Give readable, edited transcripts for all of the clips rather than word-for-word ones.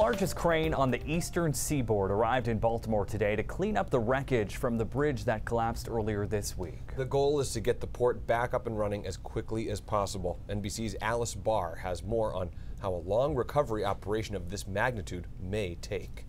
largest crane on the eastern seaboard arrived in Baltimore today to clean up the wreckage from the bridge that collapsed earlier this week. The goal is to get the port back up and running as quickly as possible. NBC's Alice Barr has more on how a long recovery operation of this magnitude may take.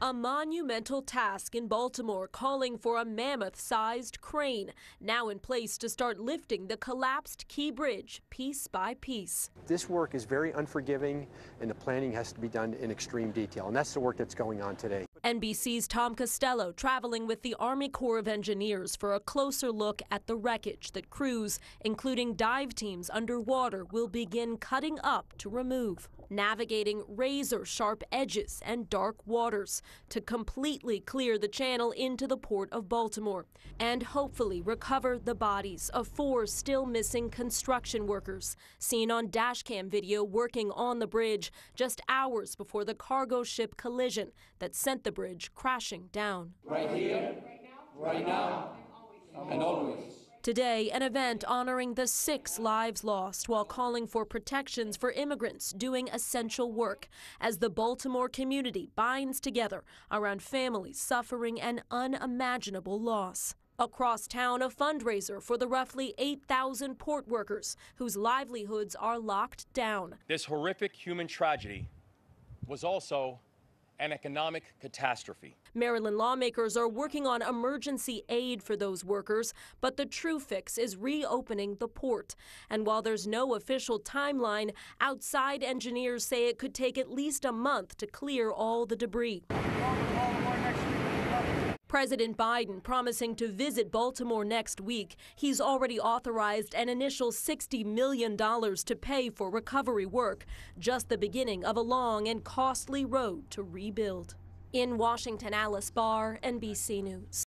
A monumental task in Baltimore, calling for a mammoth-sized crane, now in place to start lifting the collapsed Key Bridge piece by piece. This work is very unforgiving, and the planning has to be done in extreme detail, and that's the work that's going on today. NBC's Tom Costello traveling with the Army Corps of Engineers for a closer look at the wreckage that crews, including dive teams underwater, will begin cutting up to remove, navigating razor-sharp edges and dark waters to completely clear the channel into the port of Baltimore and hopefully recover the bodies of 4 still missing construction workers seen on dashcam video working on the bridge just hours before the cargo ship collision that sent the bridge crashing down. Right here, right now, and always. Today, an event honoring the 6 lives lost while calling for protections for immigrants doing essential work as the Baltimore community binds together around families suffering an unimaginable loss. Across town, a fundraiser for the roughly 8,000 port workers whose livelihoods are locked down. This horrific human tragedy was also an economic catastrophe. Maryland lawmakers are working on emergency aid for those workers, but the true fix is reopening the port. And while there's no official timeline, outside engineers say it could take at least a month to clear all the debris. President Biden promising to visit Baltimore next week. He's already authorized an initial $60 million to pay for recovery work, just the beginning of a long and costly road to rebuild. In Washington, Alice Barr, NBC News.